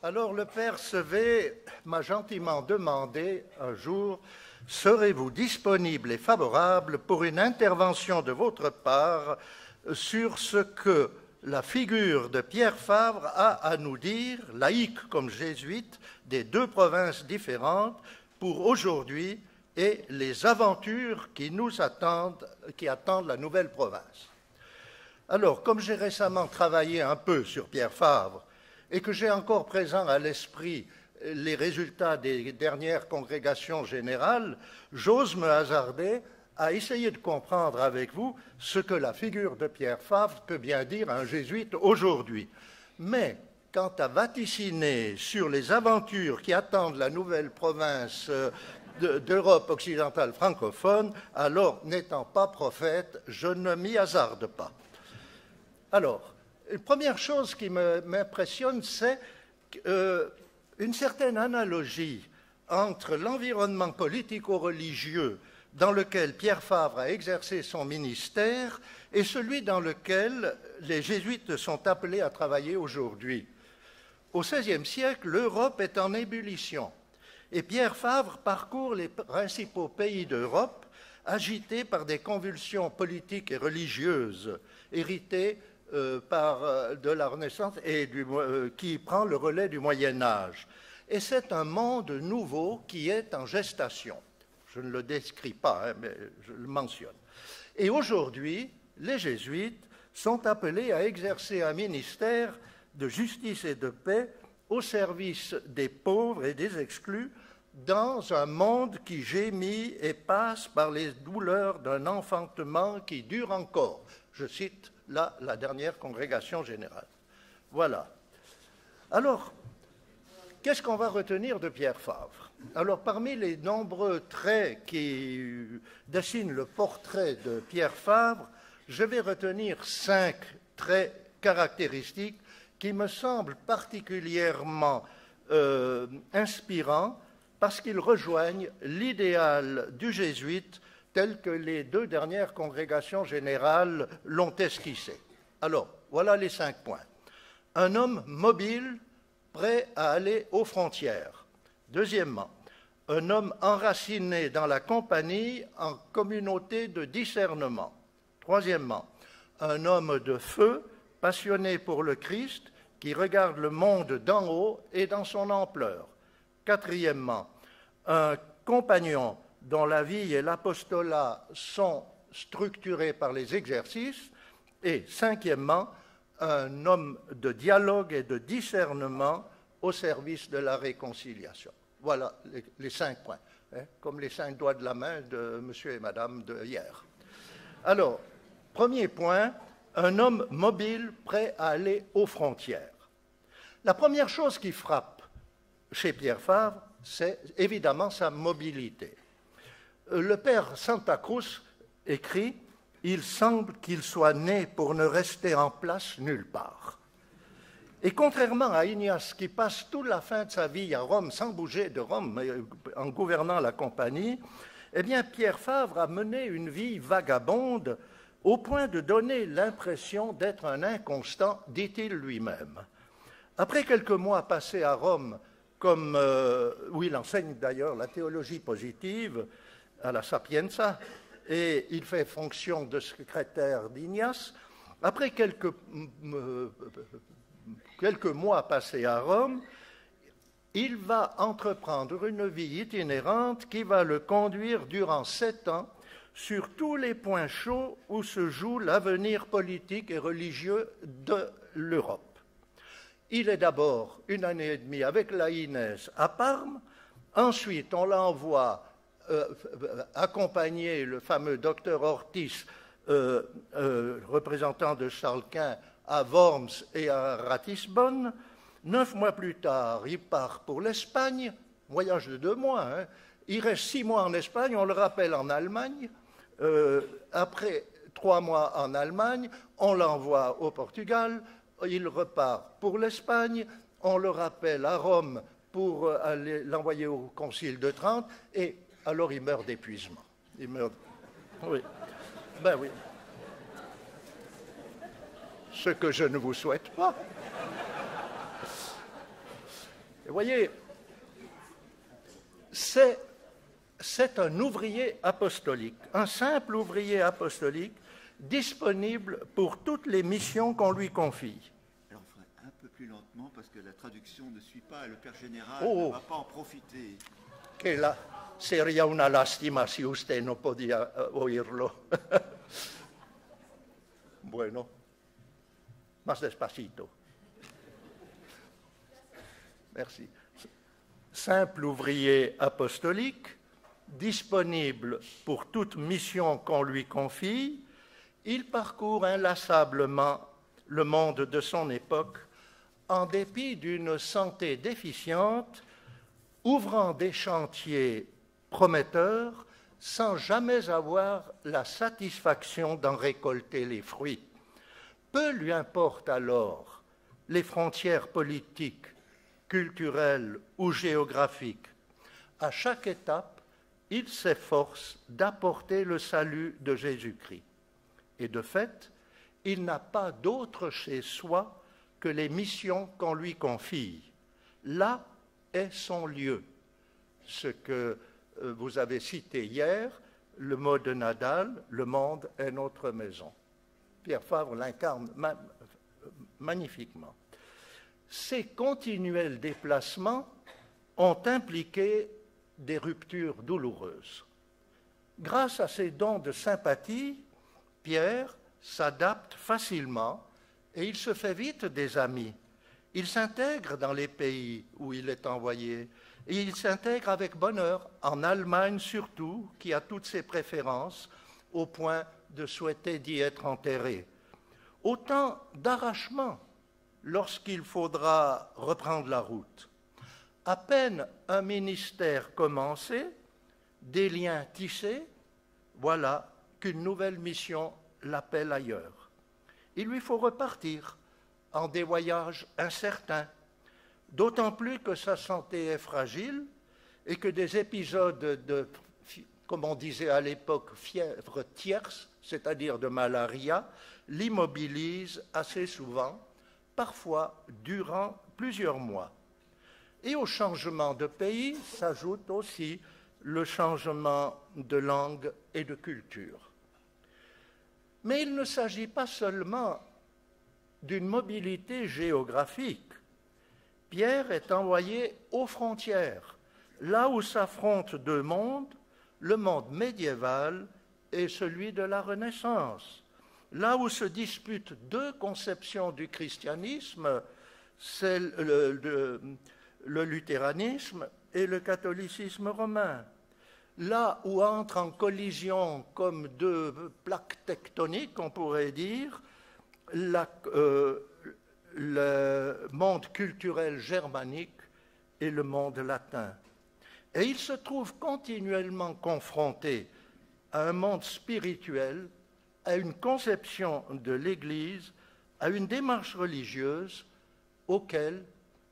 Alors le père Sevé m'a gentiment demandé un jour « Serez-vous disponible et favorable pour une intervention de votre part sur ce que la figure de Pierre Fabre a à nous dire, laïque comme jésuite, des deux provinces différentes pour aujourd'hui et les aventures qui nous attendent, qui attendent la nouvelle province ?» Alors, comme j'ai récemment travaillé un peu sur Pierre Fabre, et que j'ai encore présent à l'esprit les résultats des dernières congrégations générales, j'ose me hasarder à essayer de comprendre avec vous ce que la figure de Pierre Fabre peut bien dire à un jésuite aujourd'hui. Mais quant à vaticiner sur les aventures qui attendent la nouvelle province d'Europe occidentale francophone, alors, n'étant pas prophète, je ne m'y hasarde pas. Alors, une première chose qui m'impressionne, c'est une certaine analogie entre l'environnement politico-religieux dans lequel Pierre Fabre a exercé son ministère et celui dans lequel les jésuites sont appelés à travailler aujourd'hui. Au XVIe siècle, l'Europe est en ébullition et Pierre Fabre parcourt les principaux pays d'Europe agités par des convulsions politiques et religieuses héritées de la Renaissance et qui prend le relais du Moyen-Âge. Et c'est un monde nouveau qui est en gestation. Je ne le décris pas, hein, mais je le mentionne. Et aujourd'hui, les jésuites sont appelés à exercer un ministère de justice et de paix au service des pauvres et des exclus dans un monde qui gémit et passe par les douleurs d'un enfantement qui dure encore. Je cite là la dernière congrégation générale. Voilà. Alors, qu'est-ce qu'on va retenir de Pierre Fabre? Alors, parmi les nombreux traits qui dessinent le portrait de Pierre Fabre, je vais retenir 5 traits caractéristiques qui me semblent particulièrement inspirants parce qu'ils rejoignent l'idéal du jésuite tel que les 2 dernières congrégations générales l'ont esquissé. Alors, voilà les 5 points. Un homme mobile, prêt à aller aux frontières. Deuxièmement, un homme enraciné dans la compagnie en communauté de discernement. Troisièmement, un homme de feu, passionné pour le Christ, qui regarde le monde d'en haut et dans son ampleur. Quatrièmement, un compagnon dont la vie et l'apostolat sont structurés par les exercices. Et cinquièmement, un homme de dialogue et de discernement au service de la réconciliation. Voilà les 5 points, hein, comme les 5 doigts de la main de monsieur et madame de hier. Alors, premier point, un homme mobile prêt à aller aux frontières. La première chose qui frappe chez Pierre Fabre, c'est évidemment sa mobilité. Le père Santa Cruz écrit « Il semble qu'il soit né pour ne rester en place nulle part ». Et contrairement à Ignace, qui passe toute la fin de sa vie à Rome sans bouger de Rome, en gouvernant la compagnie, eh bien Pierre Fabre a mené une vie vagabonde au point de donner l'impression d'être un inconstant, dit-il lui-même. Après quelques mois passés à Rome, où il enseigne d'ailleurs la théologie positive à la Sapienza, et il fait fonction de secrétaire d'Ignace, après quelques mois passés à Rome, il va entreprendre une vie itinérante qui va le conduire durant 7 ans sur tous les points chauds où se joue l'avenir politique et religieux de l'Europe. Il est d'abord 1 année et demie avec la Inès à Parme, ensuite on l'envoie accompagner le fameux docteur Ortiz, représentant de Charles Quint, à Worms et à Ratisbonne. 9 mois plus tard, il part pour l'Espagne, voyage de 2 mois. Hein. Il reste 6 mois en Espagne, on le rappelle en Allemagne. Après 3 mois en Allemagne, on l'envoie au Portugal. Il repart pour l'Espagne, on le rappelle à Rome pour aller l'envoyer au Concile de Trente, et alors il meurt d'épuisement. Il meurt... Oui. Ben oui. Ce que je ne vous souhaite pas. Vous voyez, c'est un ouvrier apostolique, un simple ouvrier apostolique disponible pour toutes les missions qu'on lui confie. Alors, on ferait un peu plus lentement parce que la traduction ne suit pas et le Père Général ne va pas en profiter. Che seria una lastima si usted no podía oírlo. Bueno, más despacito. Merci. Simple ouvrier apostolique, disponible pour toute mission qu'on lui confie, il parcourt inlassablement le monde de son époque en dépit d'une santé déficiente, ouvrant des chantiers prometteurs sans jamais avoir la satisfaction d'en récolter les fruits. Peu lui importe alors les frontières politiques, culturelles ou géographiques. À chaque étape, il s'efforce d'apporter le salut de Jésus-Christ. Et de fait, il n'a pas d'autre chez soi que les missions qu'on lui confie. Là est son lieu. Ce que vous avez cité hier, le mot de Nadal, le monde est notre maison. Pierre Fabre l'incarne magnifiquement. Ces continuels déplacements ont impliqué des ruptures douloureuses. Grâce à ses dons de sympathie, Pierre s'adapte facilement et il se fait vite des amis. Il s'intègre dans les pays où il est envoyé et il s'intègre avec bonheur, en Allemagne surtout, qui a toutes ses préférences, au point de souhaiter d'y être enterré. Autant d'arrachements lorsqu'il faudra reprendre la route. À peine un ministère commencé, des liens tissés, voilà qu'une nouvelle mission l'appelle ailleurs. Il lui faut repartir en des voyages incertains, d'autant plus que sa santé est fragile et que des épisodes de, comme on disait à l'époque, fièvre tierce, c'est-à-dire de malaria, l'immobilisent assez souvent, parfois durant plusieurs mois. Et au changement de pays s'ajoute aussi le changement de langue et de culture. Mais il ne s'agit pas seulement d'une mobilité géographique. Pierre est envoyé aux frontières, là où s'affrontent deux mondes, le monde médiéval et celui de la Renaissance, là où se disputent deux conceptions du christianisme, celle le luthéranisme et le catholicisme romain, là où entrent en collision comme deux plaques tectoniques, on pourrait dire, le monde culturel germanique et le monde latin. Et il se trouve continuellement confronté à un monde spirituel, à une conception de l'Église, à une démarche religieuse auquel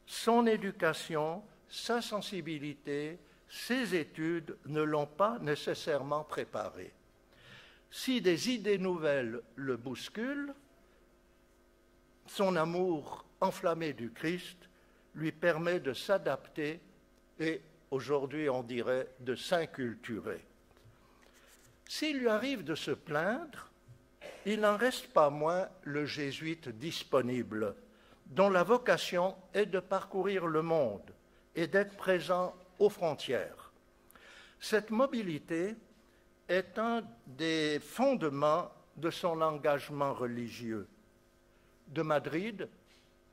son éducation, sa sensibilité, ses études ne l'ont pas nécessairement préparé. Si des idées nouvelles le bousculent, son amour enflammé du Christ lui permet de s'adapter et, aujourd'hui on dirait, de s'inculturer. S'il lui arrive de se plaindre, il n'en reste pas moins le jésuite disponible, dont la vocation est de parcourir le monde et d'être présent aux frontières. Cette mobilité est un des fondements de son engagement religieux. De Madrid,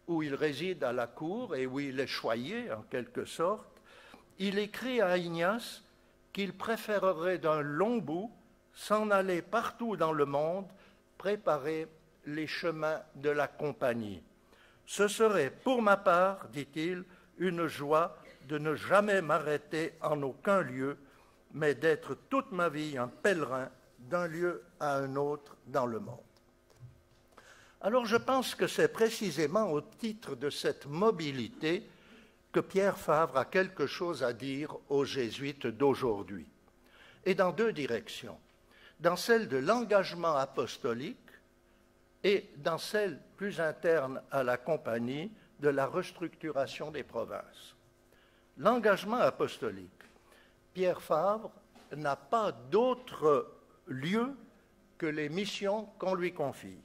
où il réside à la cour et où il est choyé en quelque sorte, il écrit à Ignace qu'il préférerait d'un long bout s'en aller partout dans le monde, préparer les chemins de la compagnie. Ce serait, pour ma part, dit-il, une joie de ne jamais m'arrêter en aucun lieu, mais d'être toute ma vie un pèlerin d'un lieu à un autre dans le monde. Alors je pense que c'est précisément au titre de cette mobilité que Pierre Fabre a quelque chose à dire aux jésuites d'aujourd'hui, et dans deux directions, dans celle de l'engagement apostolique et dans celle plus interne à la compagnie de la restructuration des provinces. l'engagement apostolique. Pierre Fabre n'a pas d'autre lieu que les missions qu'on lui confie.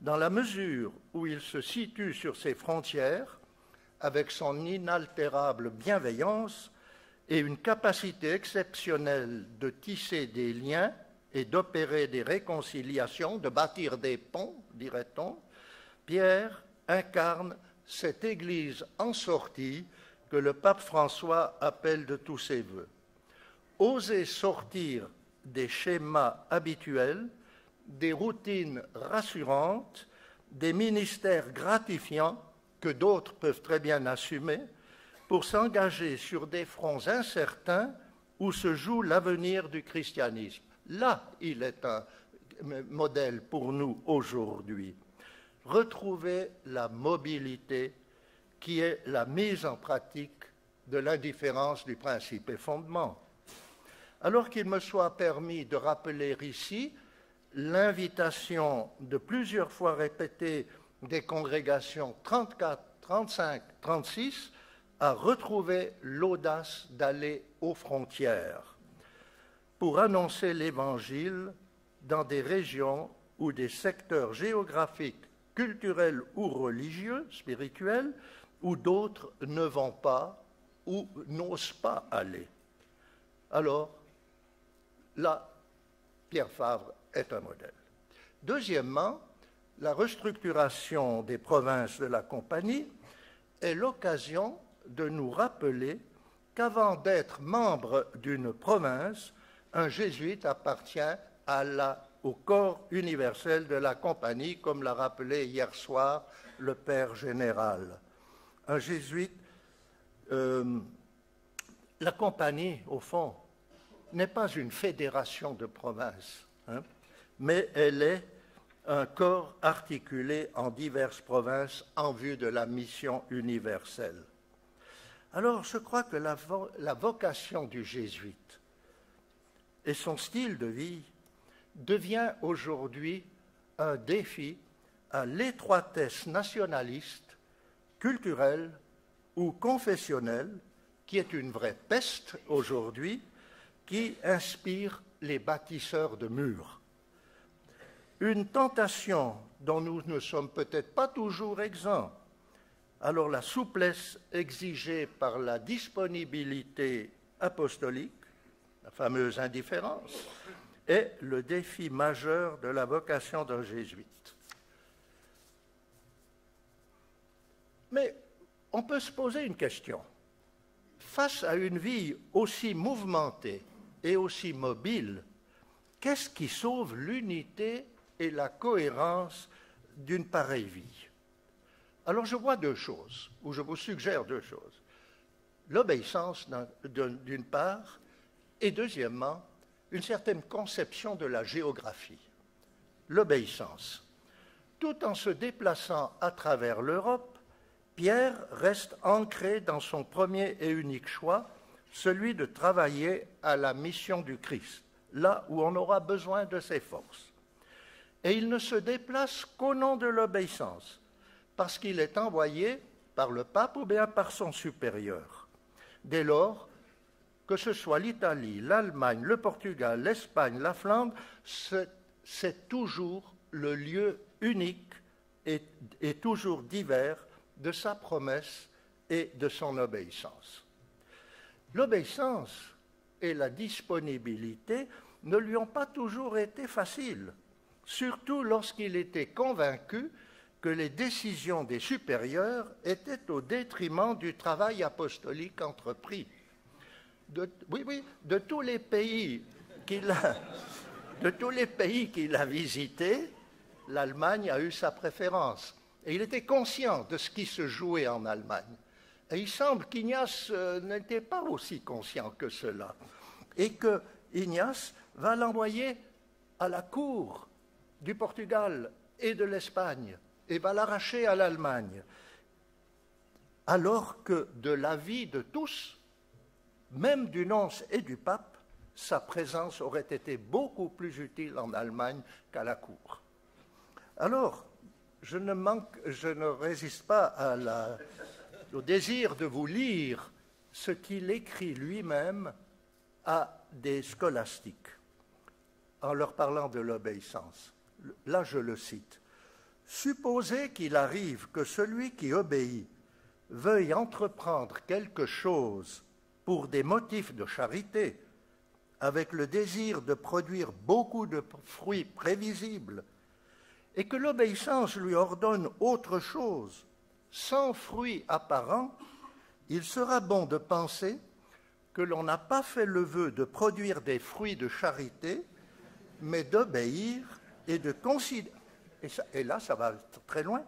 Dans la mesure où il se situe sur ses frontières, avec son inaltérable bienveillance et une capacité exceptionnelle de tisser des liens et d'opérer des réconciliations, de bâtir des ponts, dirait-on, Pierre incarne cette Église en sortie que le pape François appelle de tous ses vœux. Oser sortir des schémas habituels, des routines rassurantes, des ministères gratifiants que d'autres peuvent très bien assumer, pour s'engager sur des fronts incertains où se joue l'avenir du christianisme. Là, il est un modèle pour nous aujourd'hui. Retrouver la mobilité qui est la mise en pratique de l'indifférence du principe et fondement. Alors qu'il me soit permis de rappeler ici l'invitation de plusieurs fois répétée des congrégations 34, 35, 36 à retrouver l'audace d'aller aux frontières pour annoncer l'Évangile dans des régions ou des secteurs géographiques, culturels ou religieux, spirituels, où d'autres ne vont pas ou n'osent pas aller. Alors, là, Pierre Fabre est un modèle. Deuxièmement, la restructuration des provinces de la Compagnie est l'occasion de nous rappeler qu'avant d'être membre d'une province, un jésuite appartient au corps universel de la Compagnie, comme l'a rappelé hier soir le Père général. Un jésuite, la Compagnie, au fond, n'est pas une fédération de provinces, mais elle est un corps articulé en diverses provinces en vue de la mission universelle. Alors, je crois que la vocation du jésuite et son style de vie devient aujourd'hui un défi à l'étroitesse nationaliste, culturelle ou confessionnelle, qui est une vraie peste aujourd'hui, qui inspire les bâtisseurs de murs. Une tentation dont nous ne sommes peut-être pas toujours exempts. Alors la souplesse exigée par la disponibilité apostolique, la fameuse indifférence, est le défi majeur de la vocation d'un jésuite. Mais on peut se poser une question. Face à une vie aussi mouvementée et aussi mobile, qu'est-ce qui sauve l'unité et la cohérence d'une pareille vie? Alors je vois deux choses, ou je vous suggère deux choses. L'obéissance d'une part, et deuxièmement, une certaine conception de la géographie. L'obéissance. Tout en se déplaçant à travers l'Europe, Pierre reste ancré dans son premier et unique choix, celui de travailler à la mission du Christ, là où on aura besoin de ses forces. Et il ne se déplace qu'au nom de l'obéissance, parce qu'il est envoyé par le pape ou bien par son supérieur. Dès lors, que ce soit l'Italie, l'Allemagne, le Portugal, l'Espagne, la Flandre, c'est toujours le lieu unique et toujours divers de sa promesse et de son obéissance. L'obéissance et la disponibilité ne lui ont pas toujours été faciles, surtout lorsqu'il était convaincu que les décisions des supérieurs étaient au détriment du travail apostolique entrepris. De tous les pays qu'il a visités, l'Allemagne a eu sa préférence. Et il était conscient de ce qui se jouait en Allemagne. Et il semble qu'Ignace n'était pas aussi conscient que cela. Et que Ignace va l'envoyer à la cour du Portugal et de l'Espagne et va l'arracher à l'Allemagne. Alors que de l'avis de tous, même du nonce et du pape, sa présence aurait été beaucoup plus utile en Allemagne qu'à la cour. Alors, je ne résiste pas au désir de vous lire ce qu'il écrit lui-même à des scolastiques, en leur parlant de l'obéissance. Là, je le cite. « Supposez qu'il arrive que celui qui obéit veuille entreprendre quelque chose pour des motifs de charité, avec le désir de produire beaucoup de fruits prévisibles, et que l'obéissance lui ordonne autre chose, sans fruit apparent, il sera bon de penser que l'on n'a pas fait le vœu de produire des fruits de charité, mais d'obéir et de considérer, et là ça va très loin,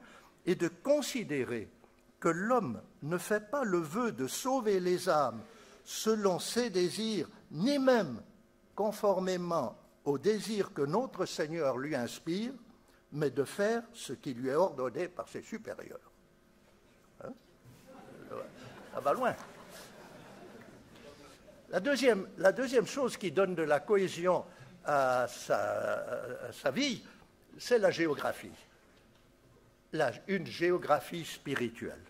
et de considérer que l'homme ne fait pas le vœu de sauver les âmes selon ses désirs, ni même conformément aux désirs que notre Seigneur lui inspire, mais de faire ce qui lui est ordonné par ses supérieurs. Hein? Ça va loin. La deuxième chose qui donne de la cohésion à sa vie, c'est la géographie. Une géographie spirituelle.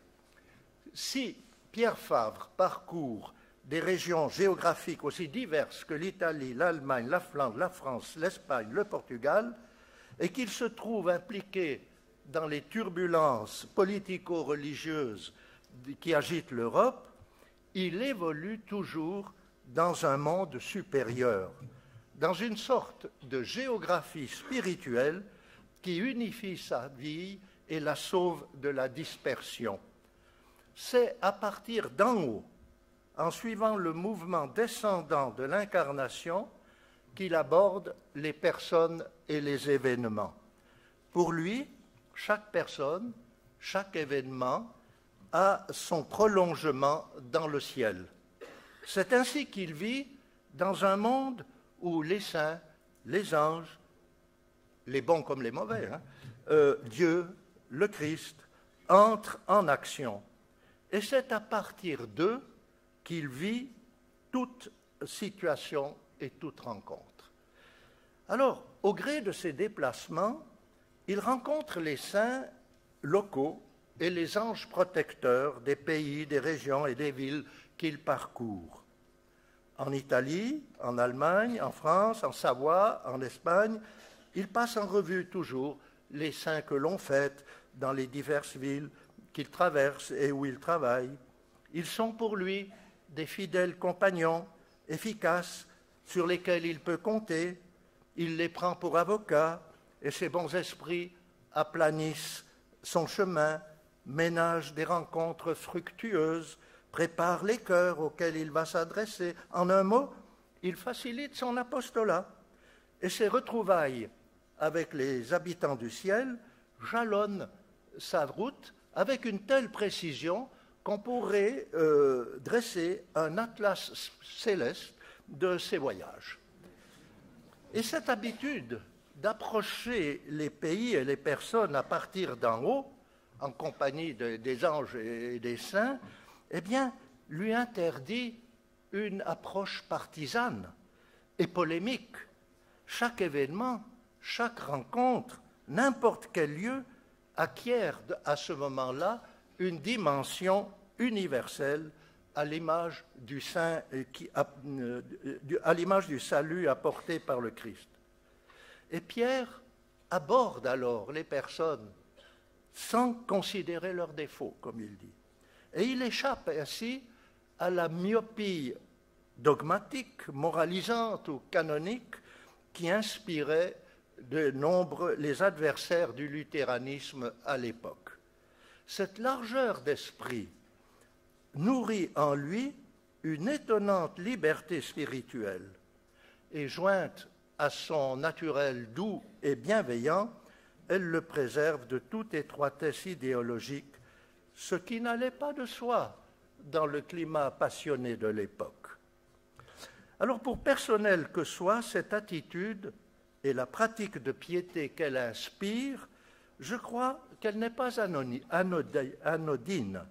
Si Pierre Favre parcourt des régions géographiques aussi diverses que l'Italie, l'Allemagne, la Flandre, la France, l'Espagne, le Portugal, et qu'il se trouve impliqué dans les turbulences politico-religieuses qui agitent l'Europe, il évolue toujours dans un monde supérieur, dans une sorte de géographie spirituelle qui unifie sa vie et la sauve de la dispersion. C'est à partir d'en haut, en suivant le mouvement descendant de l'incarnation, qu'il aborde les personnes et les événements. Pour lui, chaque personne, chaque événement a son prolongement dans le ciel. C'est ainsi qu'il vit dans un monde où les saints, les anges, les bons comme les mauvais, Dieu, le Christ, entrent en action. Et c'est à partir d'eux qu'il vit toute situation et toute rencontre. Alors, au gré de ces déplacements, il rencontre les saints locaux et les anges protecteurs des pays, des régions et des villes qu'il parcourt. En Italie, en Allemagne, en France, en Savoie, en Espagne, il passe en revue toujours les saints que l'on fête dans les diverses villes qu'il traverse et où il travaille. Ils sont pour lui des fidèles compagnons, efficaces, sur lesquels il peut compter. Il les prend pour avocats, et ses bons esprits aplanissent son chemin, ménagent des rencontres fructueuses, préparent les cœurs auxquels il va s'adresser. En un mot, il facilite son apostolat. Et ses retrouvailles avec les habitants du ciel jalonnent sa route avec une telle précision qu'on pourrait dresser un atlas céleste de ses voyages. Et cette habitude d'approcher les pays et les personnes à partir d'en haut, en compagnie des anges et des saints, eh bien, lui interdit une approche partisane et polémique. Chaque événement, chaque rencontre, n'importe quel lieu, acquiert à ce moment-là une dimension universelle à l'image du salut apporté par le Christ. Et Pierre aborde alors les personnes sans considérer leurs défauts, comme il dit. Et il échappe ainsi à la myopie dogmatique, moralisante ou canonique qui inspirait de nombreux les adversaires du luthéranisme à l'époque. Cette largeur d'esprit nourrit en lui une étonnante liberté spirituelle et jointe à son naturel doux et bienveillant, elle le préserve de toute étroitesse idéologique, ce qui n'allait pas de soi dans le climat passionné de l'époque. Alors, pour personnel que soit cette attitude et la pratique de piété qu'elle inspire, je crois qu'elle n'est pas anodine.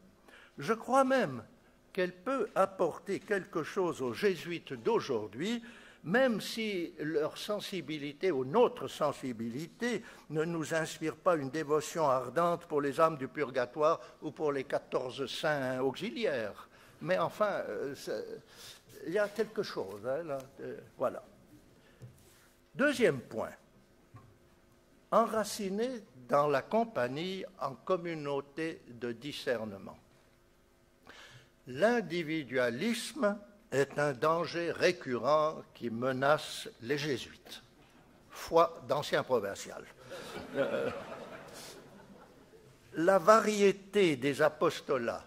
Je crois même qu'elle peut apporter quelque chose aux jésuites d'aujourd'hui, même si leur sensibilité ou notre sensibilité ne nous inspire pas une dévotion ardente pour les âmes du purgatoire ou pour les 14 saints auxiliaires. Mais enfin, il y a quelque chose. Hein, là, voilà. Deuxième point. Enraciné dans la compagnie en communauté de discernement. L'individualisme est un danger récurrent qui menace les jésuites. Foi d'ancien provincial. La variété des apostolats,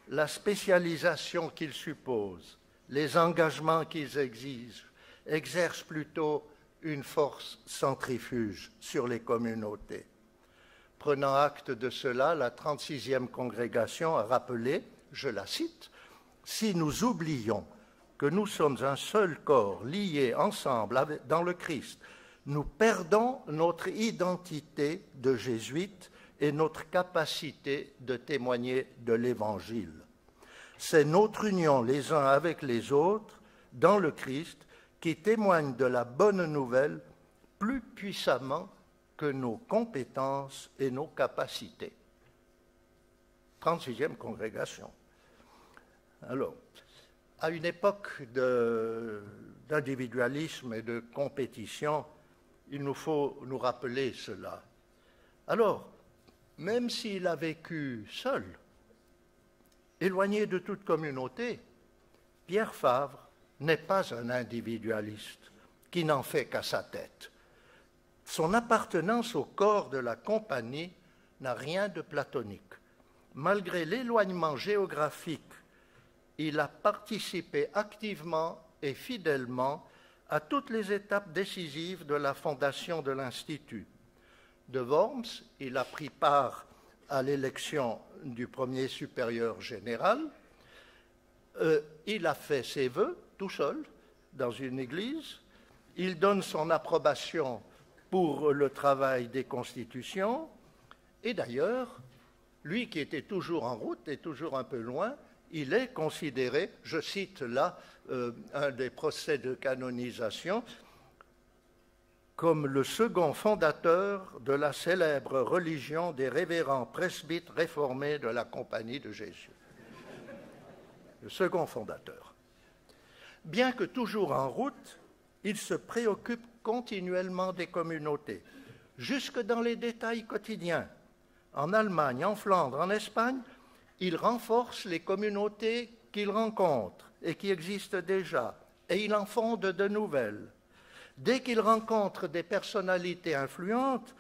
la spécialisation qu'ils supposent, les engagements qu'ils exigent, exercent plutôt une force centrifuge sur les communautés. Prenant acte de cela, la 36e congrégation a rappelé, je la cite, « Si nous oublions que nous sommes un seul corps lié ensemble dans le Christ, nous perdons notre identité de jésuites et notre capacité de témoigner de l'Évangile. C'est notre union les uns avec les autres dans le Christ qui témoigne de la bonne nouvelle plus puissamment que nos compétences et nos capacités. » 36e congrégation. Alors, à une époque d'individualisme et de compétition, il nous faut nous rappeler cela. Alors, même s'il a vécu seul, éloigné de toute communauté, Pierre Favre n'est pas un individualiste qui n'en fait qu'à sa tête. Son appartenance au corps de la compagnie n'a rien de platonique. Malgré l'éloignement géographique, il a participé activement et fidèlement à toutes les étapes décisives de la fondation de l'Institut. De Worms, il a pris part à l'élection du premier supérieur général. Il a fait ses vœux tout seul dans une église. Il donne son approbation pour le travail des constitutions. Et d'ailleurs, lui qui était toujours en route et toujours un peu loin, il est considéré, je cite là un des procès de canonisation, comme le second fondateur de la célèbre religion des révérends presbytes réformés de la Compagnie de Jésus. Le second fondateur. Bien que toujours en route, il se préoccupe continuellement des communautés, jusque dans les détails quotidiens. En Allemagne, en Flandre, en Espagne, il renforce les communautés qu'il rencontre et qui existent déjà, et il en fonde de nouvelles. Dès qu'il rencontre des personnalités influentes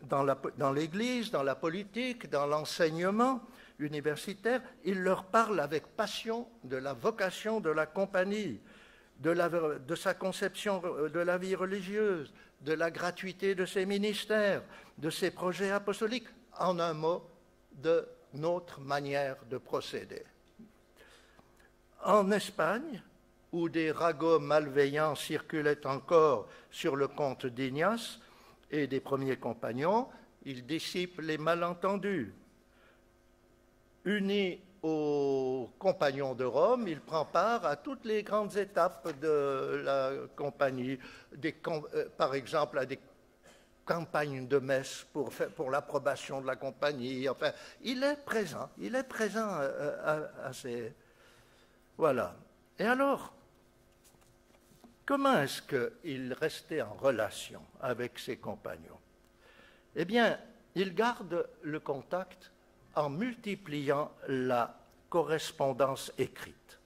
dans l'Église, dans la politique, dans l'enseignement universitaire, il leur parle avec passion de la vocation de la compagnie, de sa conception de la vie religieuse, de la gratuité de ses ministères, de ses projets apostoliques, en un mot, de notre manière de procéder. En Espagne, où des ragots malveillants circulaient encore sur le compte d'Ignace et des premiers compagnons, il dissipe les malentendus. Uni aux compagnons de Rome, il prend part à toutes les grandes étapes de la compagnie, par exemple à des campagnes de messe pour l'approbation de la compagnie. Enfin, il est présent à ces... Voilà. Et alors, comment est-ce qu'il restait en relation avec ses compagnons? Eh bien, il garde le contact en multipliant la correspondance écrite.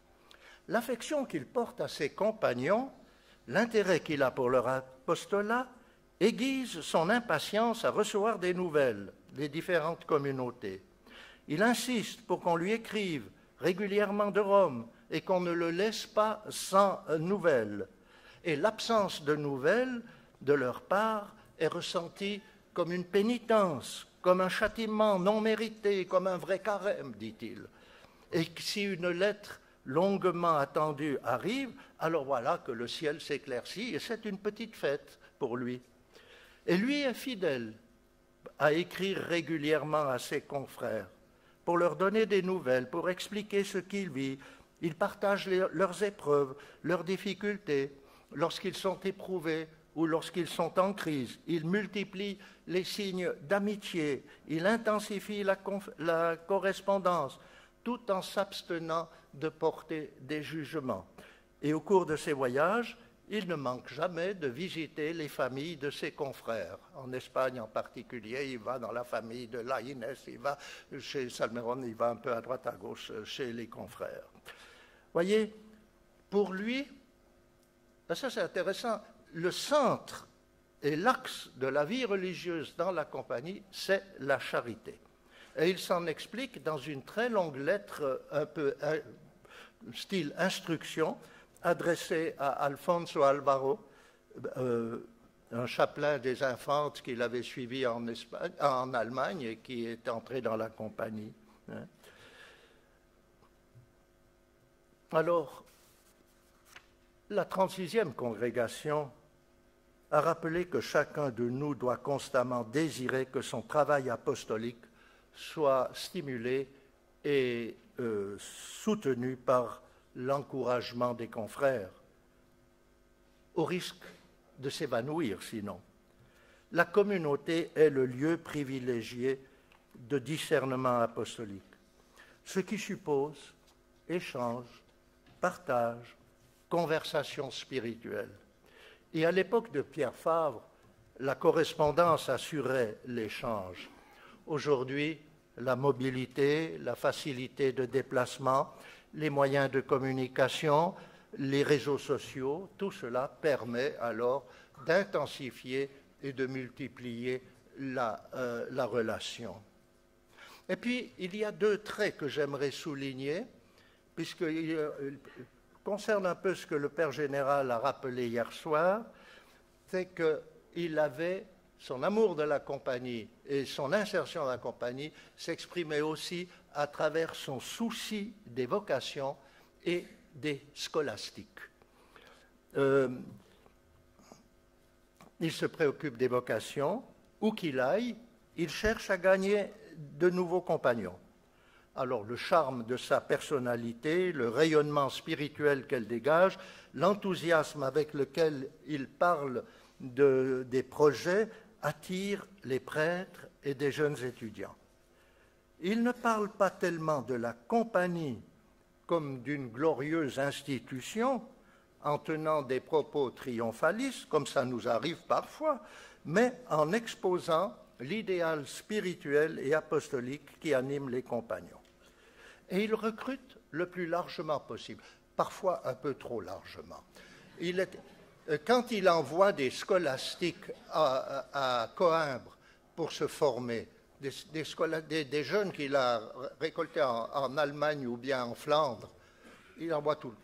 L'affection qu'il porte à ses compagnons, l'intérêt qu'il a pour leur apostolat, aiguise son impatience à recevoir des nouvelles des différentes communautés. Il insiste pour qu'on lui écrive régulièrement de Rome et qu'on ne le laisse pas sans nouvelles. Et l'absence de nouvelles de leur part est ressentie comme une pénitence, comme un châtiment non mérité, comme un vrai carême, dit-il. Et si une lettre longuement attendue arrive, alors voilà que le ciel s'éclaircit et c'est une petite fête pour lui. Et lui est fidèle à écrire régulièrement à ses confrères pour leur donner des nouvelles, pour expliquer ce qu'il vit. Il partage leurs épreuves, leurs difficultés, lorsqu'ils sont éprouvés ou lorsqu'ils sont en crise. Il multiplie les signes d'amitié, il intensifie la correspondance tout en s'abstenant de porter des jugements. Et au cours de ses voyages, il ne manque jamais de visiter les familles de ses confrères. En Espagne en particulier, il va dans la famille de Laïnes, il va chez Salmeron, il va un peu à droite à gauche chez les confrères. Voyez, pour lui, ça c'est intéressant, le centre et l'axe de la vie religieuse dans la compagnie, c'est la charité. Et il s'en explique dans une très longue lettre, un peu style instruction, adressée à Alfonso Alvaro, un chapelain des infantes qu'il avait suivi en Allemagne et qui est entré dans la compagnie. Alors, la 36e congrégation a rappelé que chacun de nous doit constamment désirer que son travail apostolique soit stimulé et soutenu par l'encouragement des confrères, au risque de s'évanouir sinon. La communauté est le lieu privilégié de discernement apostolique, ce qui suppose échange, partage, conversation spirituelle. Et à l'époque de Pierre Fabre, la correspondance assurait l'échange. Aujourd'hui, la mobilité, la facilité de déplacement, les moyens de communication, les réseaux sociaux, tout cela permet alors d'intensifier et de multiplier la relation. Et puis, il y a deux traits que j'aimerais souligner, puisqu'ils concernent un peu ce que le Père Général a rappelé hier soir, c'est qu'il avait son amour de la compagnie et son insertion dans la compagnie s'exprimait aussi à travers son souci des vocations et des scolastiques. Il se préoccupe des vocations, où qu'il aille, il cherche à gagner de nouveaux compagnons. Alors le charme de sa personnalité, le rayonnement spirituel qu'elle dégage, l'enthousiasme avec lequel il parle des projets attire les prêtres et des jeunes étudiants. Il ne parle pas tellement de la compagnie comme d'une glorieuse institution, en tenant des propos triomphalistes, comme ça nous arrive parfois, mais en exposant l'idéal spirituel et apostolique qui anime les compagnons. Et il recrute le plus largement possible, parfois un peu trop largement. Quand il envoie des scolastiques à Coïmbre pour se former, des jeunes qu'il a récoltés en Allemagne ou bien en Flandre, il envoie tout.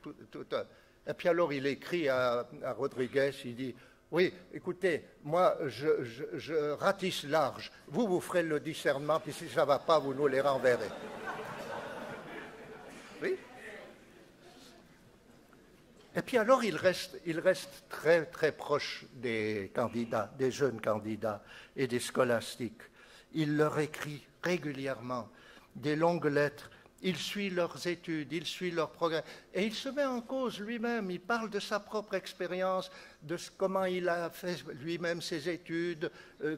Et puis alors il écrit à Rodriguez, il dit « Oui, écoutez, moi je ratisse large, vous ferez le discernement, puis si ça ne va pas, vous nous les renverrez. » Oui. Et puis alors il reste très très proche des candidats, des jeunes candidats et des scolastiques. Il leur écrit régulièrement des longues lettres, il suit leurs études, il suit leurs progrès, et il se met en cause lui-même, il parle de sa propre expérience, de comment il a fait lui-même ses études,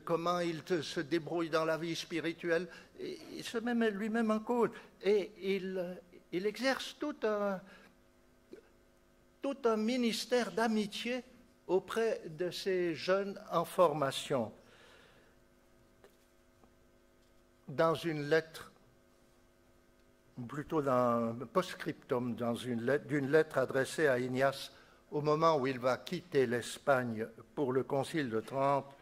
comment il se débrouille dans la vie spirituelle, et il se met lui-même en cause, et il exerce tout un ministère d'amitié auprès de ces jeunes en formation. Dans une lettre, plutôt dans un post-scriptum, d'une lettre adressée à Ignace au moment où il va quitter l'Espagne pour le Concile de Trente,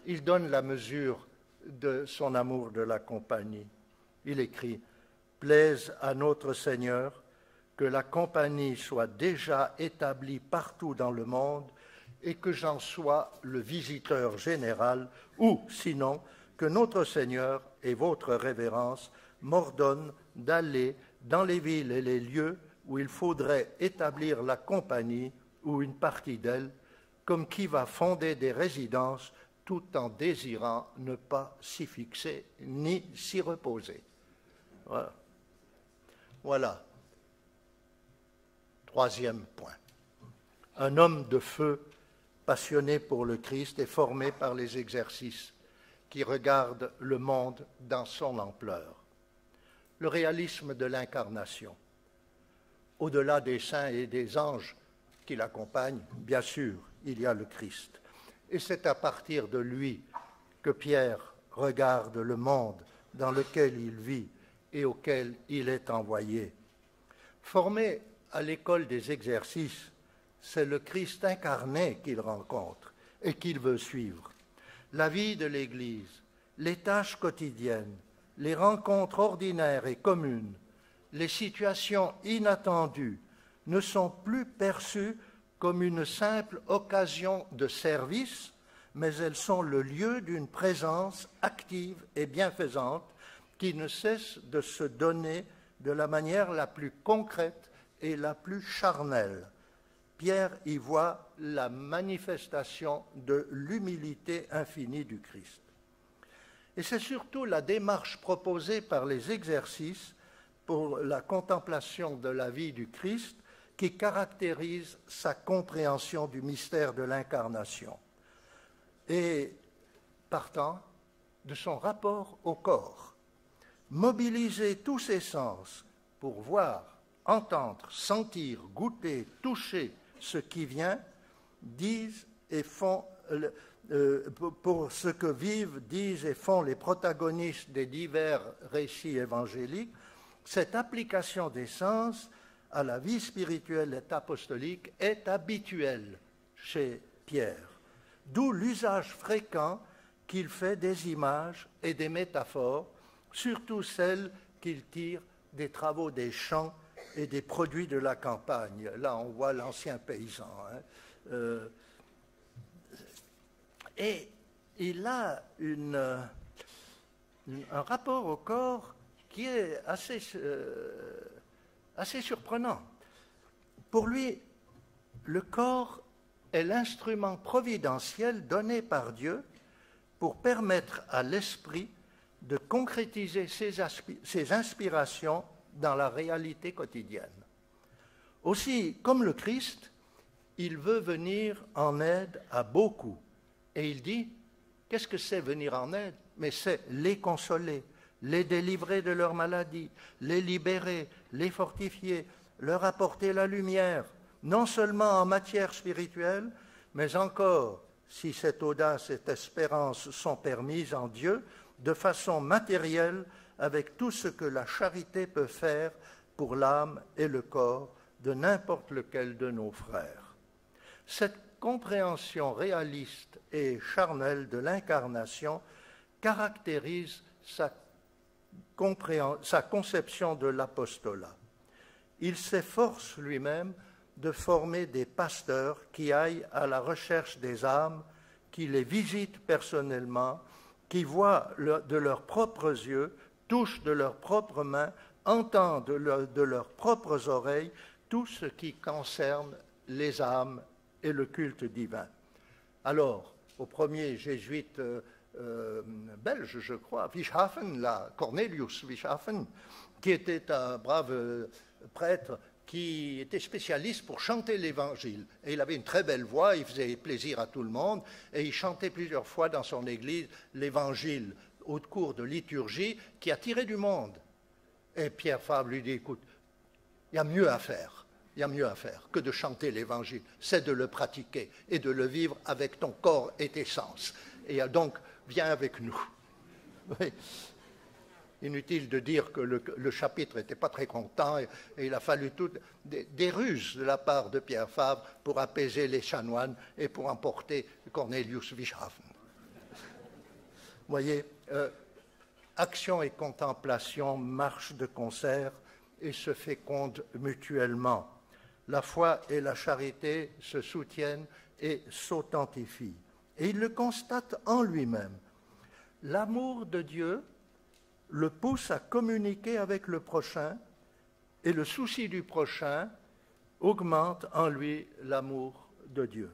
il donne la mesure de son amour de la compagnie. Il écrit « Plaise à notre Seigneur que la compagnie soit déjà établie partout dans le monde et que j'en sois le visiteur général, ou, sinon, que notre Seigneur et votre révérence m'ordonnent d'aller dans les villes et les lieux où il faudrait établir la compagnie ou une partie d'elle, comme qui va fonder des résidences tout en désirant ne pas s'y fixer ni s'y reposer. » Voilà. Troisième point. Un homme de feu, passionné pour le Christ et formé par les exercices, qui regarde le monde dans son ampleur. le réalisme de l'incarnation. Au-delà des saints et des anges qui l'accompagnent, bien sûr, il y a le Christ. Et c'est à partir de lui que Pierre regarde le monde dans lequel il vit et auquel il est envoyé. Formé à l'école des exercices, c'est le Christ incarné qu'il rencontre et qu'il veut suivre. La vie de l'Église, les tâches quotidiennes, les rencontres ordinaires et communes, les situations inattendues ne sont plus perçues comme une simple occasion de service, mais elles sont le lieu d'une présence active et bienfaisante qui ne cesse de se donner de la manière la plus concrète et la plus charnelle. Pierre y voit la manifestation de l'humilité infinie du Christ. Et c'est surtout la démarche proposée par les exercices pour la contemplation de la vie du Christ qui caractérise sa compréhension du mystère de l'incarnation et, partant, de son rapport au corps. Mobiliser tous ses sens pour voir, entendre, sentir, goûter, toucher ce qui vient, disent et font, pour ce que vivent, disent et font les protagonistes des divers récits évangéliques, cette application des sens à la vie spirituelle et apostolique est habituelle chez Pierre, d'où l'usage fréquent qu'il fait des images et des métaphores, surtout celles qu'il tire des travaux des champs et des produits de la campagne. Là, on voit l'ancien paysan. Et il a un rapport au corps qui est assez surprenant. Pour lui, le corps est l'instrument providentiel donné par Dieu pour permettre à l'esprit de concrétiser ses inspirations dans la réalité quotidienne. Aussi, comme le Christ, il veut venir en aide à beaucoup. Et il dit, qu'est-ce que c'est venir en aide? Mais c'est les consoler, les délivrer de leur maladie, les libérer, les fortifier, leur apporter la lumière, non seulement en matière spirituelle, mais encore, si cette audace et cette espérance sont permises en Dieu, de façon matérielle, avec tout ce que la charité peut faire pour l'âme et le corps de n'importe lequel de nos frères. Cette compréhension réaliste et charnelle de l'incarnation caractérise sa conception de l'apostolat. Il s'efforce lui-même de former des pasteurs qui aillent à la recherche des âmes, qui les visitent personnellement, qui voient de leurs propres yeux, touchent de leurs propres mains, entendent de leurs propres oreilles tout ce qui concerne les âmes et le culte divin. Alors, au premier jésuite belge, je crois, Wischhafen, là, Cornelius Wischhafen, qui était un brave prêtre qui était spécialiste pour chanter l'Évangile. Et il avait une très belle voix, il faisait plaisir à tout le monde, et il chantait plusieurs fois dans son église l'Évangile au cours de liturgie qui attirait du monde. Et Pierre Fabre lui dit, écoute, il y a mieux à faire. Il y a mieux à faire que de chanter l'Évangile, c'est de le pratiquer et de le vivre avec ton corps et tes sens. Et donc, viens avec nous. Oui. Inutile de dire que le chapitre n'était pas très content et il a fallu des ruses de la part de Pierre Fabre pour apaiser les chanoines et pour emporter Cornelius Wischhafen. Vous voyez, action et contemplation marchent de concert et se fécondent mutuellement. La foi et la charité se soutiennent et s'authentifient. Et il le constate en lui-même. L'amour de Dieu le pousse à communiquer avec le prochain et le souci du prochain augmente en lui l'amour de Dieu.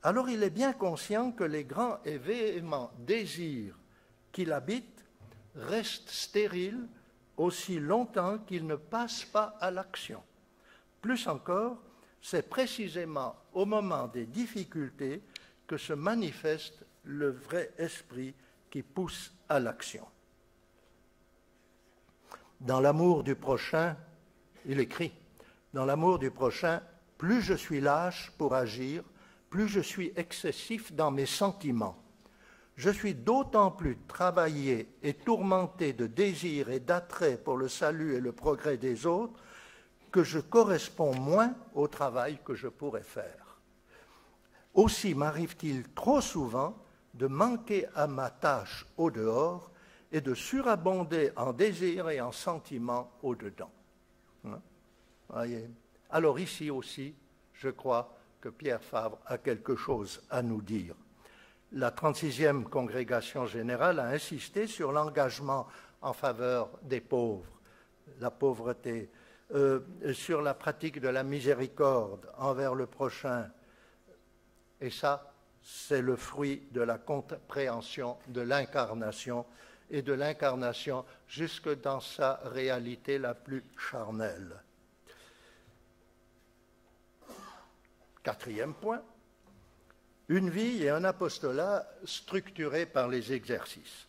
Alors il est bien conscient que les grands et véhéments désirs qu'il habite restent stériles aussi longtemps qu'ils ne passent pas à l'action. Plus encore, c'est précisément au moment des difficultés que se manifeste le vrai esprit qui pousse à l'action. Dans l'amour du prochain, il écrit, dans l'amour du prochain, plus je suis lâche pour agir, plus je suis excessif dans mes sentiments. Je suis d'autant plus travaillé et tourmenté de désirs et d'attraits pour le salut et le progrès des autres que je corresponds moins au travail que je pourrais faire. Aussi m'arrive-t-il trop souvent de manquer à ma tâche au dehors et de surabonder en désirs et en sentiments au dedans. Hein? Voyez. Alors ici aussi, je crois que Pierre Fabre a quelque chose à nous dire. La 36e congrégation générale a insisté sur l'engagement en faveur des pauvres, la pauvreté, sur la pratique de la miséricorde envers le prochain. Et ça, c'est le fruit de la compréhension de l'incarnation et de l'incarnation jusque dans sa réalité la plus charnelle. 4e point, une vie et un apostolat structurés par les exercices.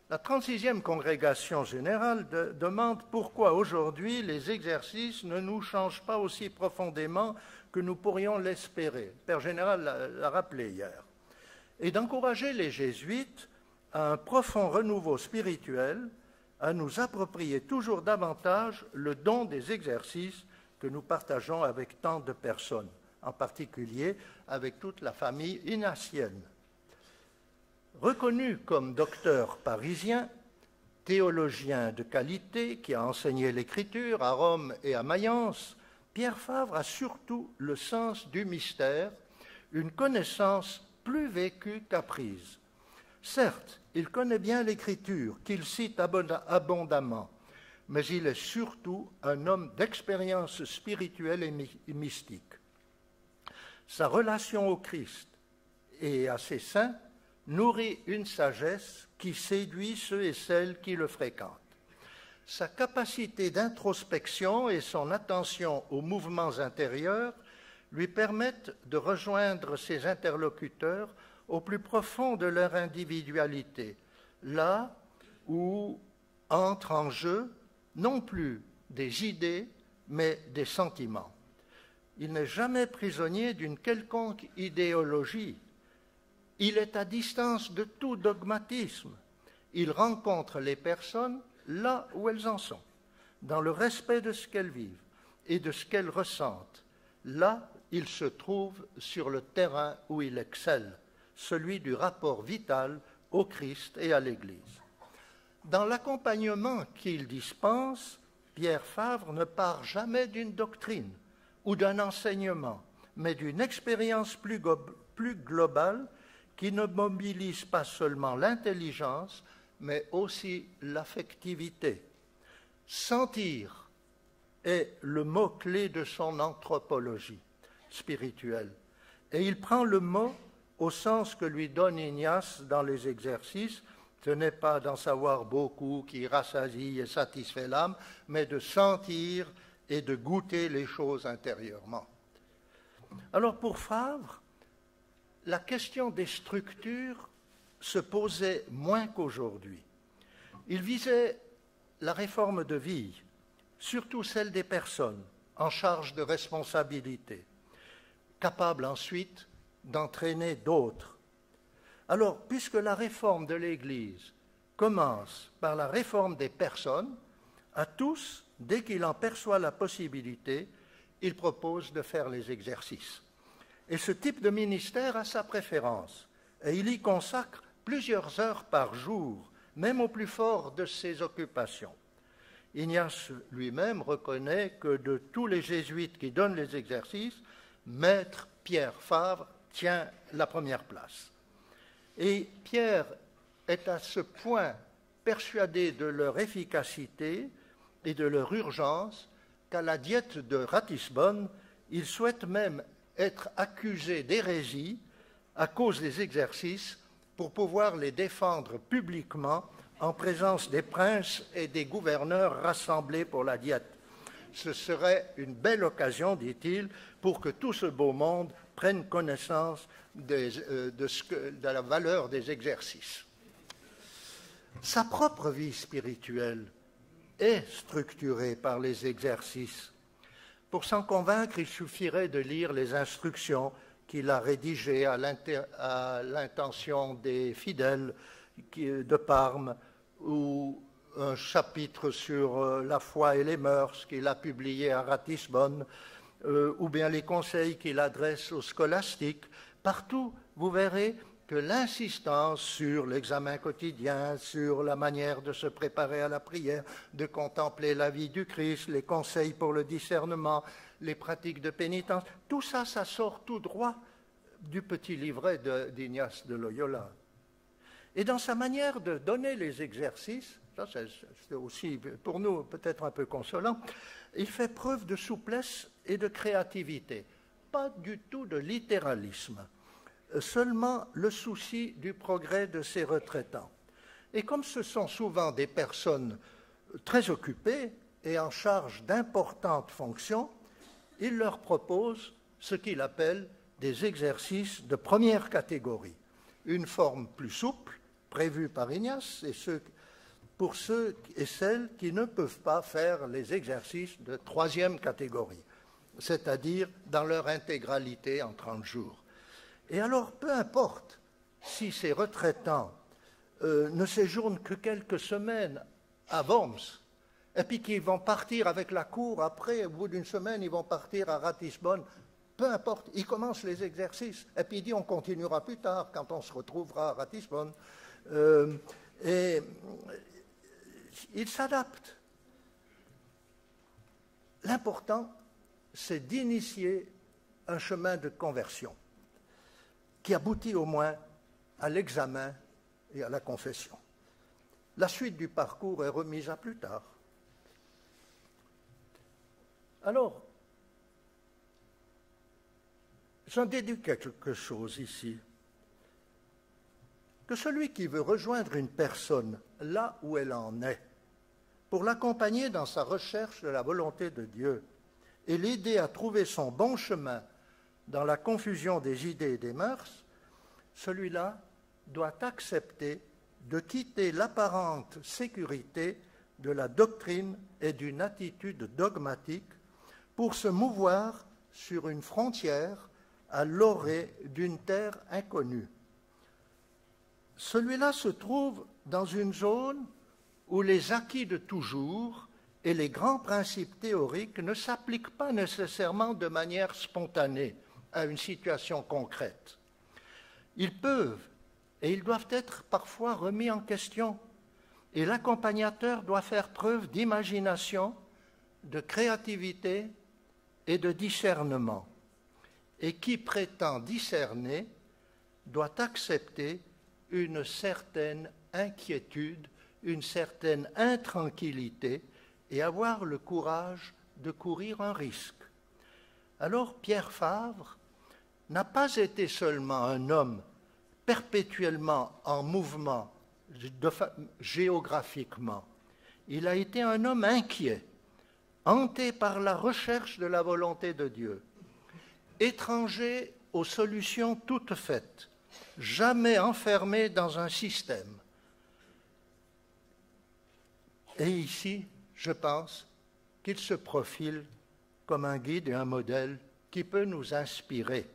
La 36e congrégation générale demande pourquoi aujourd'hui les exercices ne nous changent pas aussi profondément que nous pourrions l'espérer. Le Père général l'a rappelé hier. Et d'encourager les jésuites à un profond renouveau spirituel, à nous approprier toujours davantage le don des exercices que nous partageons avec tant de personnes, en particulier avec toute la famille ignatienne. Reconnu comme docteur parisien, théologien de qualité qui a enseigné l'écriture à Rome et à Mayence, Pierre Fabre a surtout le sens du mystère, une connaissance plus vécue qu'apprise. Certes, il connaît bien l'écriture, qu'il cite abondamment, mais il est surtout un homme d'expérience spirituelle et mystique. Sa relation au Christ et à ses saints nourrit une sagesse qui séduit ceux et celles qui le fréquentent. Sa capacité d'introspection et son attention aux mouvements intérieurs lui permettent de rejoindre ses interlocuteurs au plus profond de leur individualité, là où entrent en jeu non plus des idées, mais des sentiments. Il n'est jamais prisonnier d'une quelconque idéologie. Il est à distance de tout dogmatisme. Il rencontre les personnes là où elles en sont, dans le respect de ce qu'elles vivent et de ce qu'elles ressentent. Là, il se trouve sur le terrain où il excelle, celui du rapport vital au Christ et à l'Église. Dans l'accompagnement qu'il dispense, Pierre Fabre ne part jamais d'une doctrine ou d'un enseignement, mais d'une expérience plus globale qui ne mobilise pas seulement l'intelligence, mais aussi l'affectivité. Sentir est le mot-clé de son anthropologie spirituelle, et il prend le mot au sens que lui donne Ignace dans les exercices. Ce n'est pas d'en savoir beaucoup qui rassasie et satisfait l'âme, mais de sentir et de goûter les choses intérieurement. Alors pour Fabre, la question des structures se posait moins qu'aujourd'hui. Il visait la réforme de vie, surtout celle des personnes en charge de responsabilité, capables ensuite d'entraîner d'autres. Alors, puisque la réforme de l'Église commence par la réforme des personnes, à tous, dès qu'il en perçoit la possibilité, il propose de faire les exercices. Et ce type de ministère a sa préférence, et il y consacre plusieurs heures par jour, même au plus fort de ses occupations. Ignace lui-même reconnaît que de tous les jésuites qui donnent les exercices, Maître Pierre Fabre tient la première place. Et Pierre est à ce point persuadé de leur efficacité et de leur urgence qu'à la diète de Ratisbonne, il souhaite même être accusé d'hérésie à cause des exercices pour pouvoir les défendre publiquement en présence des princes et des gouverneurs rassemblés pour la diète. Ce serait une belle occasion, dit-il, pour que tout ce beau monde prenne connaissance de la valeur des exercices. Sa propre vie spirituelle est structuré par les exercices. Pour s'en convaincre, il suffirait de lire les instructions qu'il a rédigées à l'intention des fidèles de Parme, ou un chapitre sur la foi et les mœurs qu'il a publié à Ratisbonne, ou bien les conseils qu'il adresse aux scolastiques. Partout, vous verrez que l'insistance sur l'examen quotidien, sur la manière de se préparer à la prière, de contempler la vie du Christ, les conseils pour le discernement, les pratiques de pénitence, tout ça, ça sort tout droit du petit livret d'Ignace de Loyola. Et dans sa manière de donner les exercices, ça c'est aussi pour nous peut-être un peu consolant, il fait preuve de souplesse et de créativité, pas du tout de littéralisme, seulement le souci du progrès de ses retraitants. Et comme ce sont souvent des personnes très occupées et en charge d'importantes fonctions, il leur propose ce qu'il appelle des exercices de première catégorie, une forme plus souple, prévue par Ignace, pour ceux et celles qui ne peuvent pas faire les exercices de troisième catégorie, c'est-à-dire dans leur intégralité en 30 jours. Et alors, peu importe si ces retraitants ne séjournent que quelques semaines à Worms, et puis qu'ils vont partir avec la cour après, au bout d'une semaine, ils vont partir à Ratisbonne, peu importe, ils commencent les exercices, et puis il dit on continuera plus tard, quand on se retrouvera à Ratisbonne. Et il s'adapte. L'important, c'est d'initier un chemin de conversion qui aboutit au moins à l'examen et à la confession. La suite du parcours est remise à plus tard. Alors, j'en déduis quelque chose ici. Que celui qui veut rejoindre une personne là où elle en est, pour l'accompagner dans sa recherche de la volonté de Dieu et l'aider à trouver son bon chemin dans la confusion des idées et des mœurs, celui-là doit accepter de quitter l'apparente sécurité de la doctrine et d'une attitude dogmatique pour se mouvoir sur une frontière à l'orée d'une terre inconnue. Celui-là se trouve dans une zone où les acquis de toujours et les grands principes théoriques ne s'appliquent pas nécessairement de manière spontanée à une situation concrète. Ils peuvent et ils doivent être parfois remis en question, et l'accompagnateur doit faire preuve d'imagination, de créativité et de discernement. Et qui prétend discerner doit accepter une certaine inquiétude, une certaine intranquillité et avoir le courage de courir un risque. Alors Pierre Favre n'a pas été seulement un homme perpétuellement en mouvement géographiquement, il a été un homme inquiet, hanté par la recherche de la volonté de Dieu, étranger aux solutions toutes faites, jamais enfermé dans un système. Et ici, je pense qu'il se profile comme un guide et un modèle qui peut nous inspirer.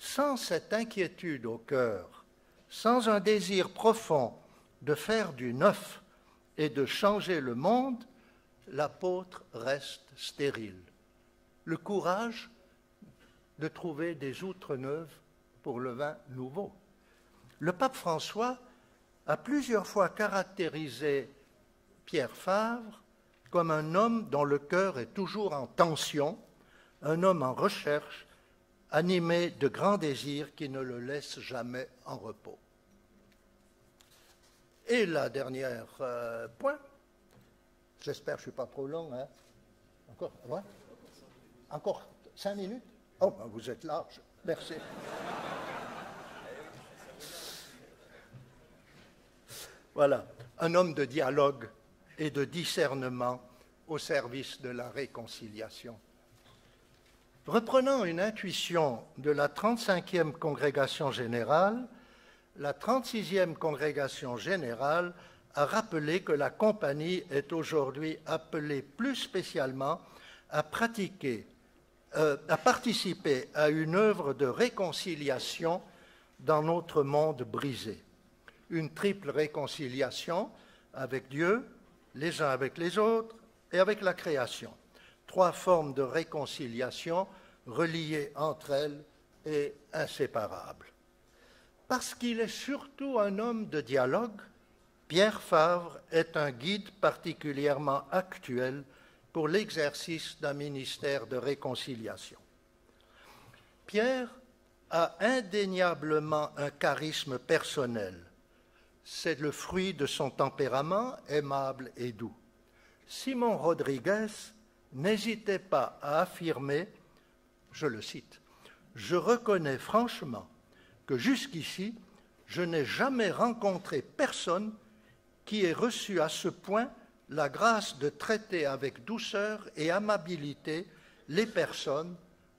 Sans cette inquiétude au cœur, sans un désir profond de faire du neuf et de changer le monde, l'apôtre reste stérile. Le courage de trouver des outres neuves pour le vin nouveau. Le pape François a plusieurs fois caractérisé Pierre Favre comme un homme dont le cœur est toujours en tension, un homme en recherche, animé de grands désirs qui ne le laissent jamais en repos. Et la dernière point, j'espère que je ne suis pas trop long, hein? Encore, ouais? Encore 5 minutes? Oh, ben vous êtes large, merci. Voilà, un homme de dialogue et de discernement au service de la réconciliation. Reprenant une intuition de la 35e congrégation générale, la 36e congrégation générale à rappeler que la Compagnie est aujourd'hui appelée plus spécialement à participer à une œuvre de réconciliation dans notre monde brisé. Une triple réconciliation avec Dieu, les uns avec les autres et avec la création. 3 formes de réconciliation reliées entre elles et inséparables. Parce qu'il est surtout un homme de dialogue, Pierre Fabre est un guide particulièrement actuel pour l'exercice d'un ministère de réconciliation. Pierre a indéniablement un charisme personnel. C'est le fruit de son tempérament aimable et doux. Simon Rodriguez n'hésitait pas à affirmer, je le cite, « Je reconnais franchement que jusqu'ici, je n'ai jamais rencontré personne qui ait reçu à ce point la grâce de traiter avec douceur et amabilité les personnes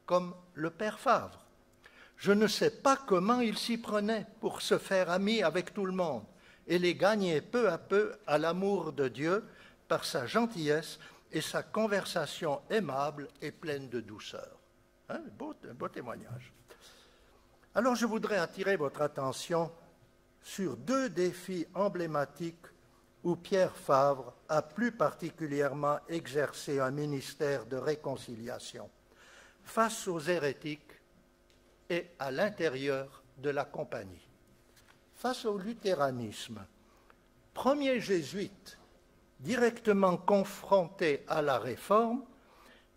comme le père Fabre. Je ne sais pas comment il s'y prenait pour se faire ami avec tout le monde et les gagner peu à peu à l'amour de Dieu par sa gentillesse et sa conversation aimable et pleine de douceur. » Un beau témoignage. Alors je voudrais attirer votre attention sur 2 défis emblématiques où Pierre Fabre a plus particulièrement exercé un ministère de réconciliation face aux hérétiques et à l'intérieur de la Compagnie. Face au luthéranisme, premier jésuite directement confronté à la Réforme,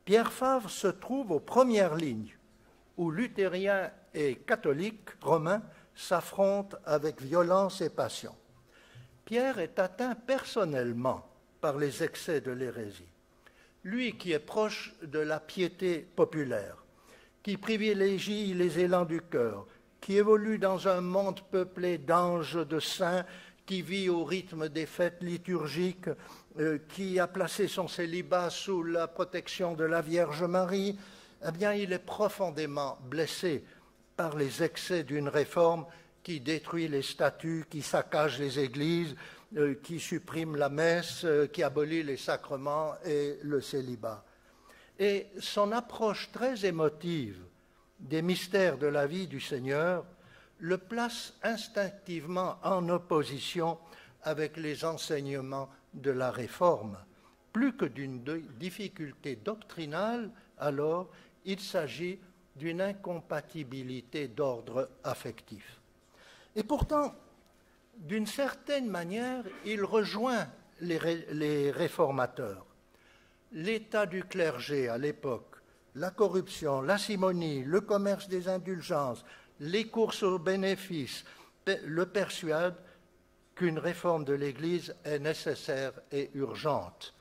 Pierre Fabre se trouve aux premières lignes où luthériens et catholiques romains s'affrontent avec violence et passion. Pierre est atteint personnellement par les excès de l'hérésie. Lui qui est proche de la piété populaire, qui privilégie les élans du cœur, qui évolue dans un monde peuplé d'anges, de saints, qui vit au rythme des fêtes liturgiques, qui a placé son célibat sous la protection de la Vierge Marie, eh bien, il est profondément blessé par les excès d'une réforme qui détruit les statuts, qui saccage les églises, qui supprime la messe, qui abolit les sacrements et le célibat. Et son approche très émotive des mystères de la vie du Seigneur le place instinctivement en opposition avec les enseignements de la Réforme. Plus que d'une difficulté doctrinale, alors, il s'agit d'une incompatibilité d'ordre affectif. Et pourtant, d'une certaine manière, il rejoint les réformateurs. L'état du clergé à l'époque, la corruption, la simonie, le commerce des indulgences, les courses aux bénéfices, le persuadent qu'une réforme de l'Église est nécessaire et urgente.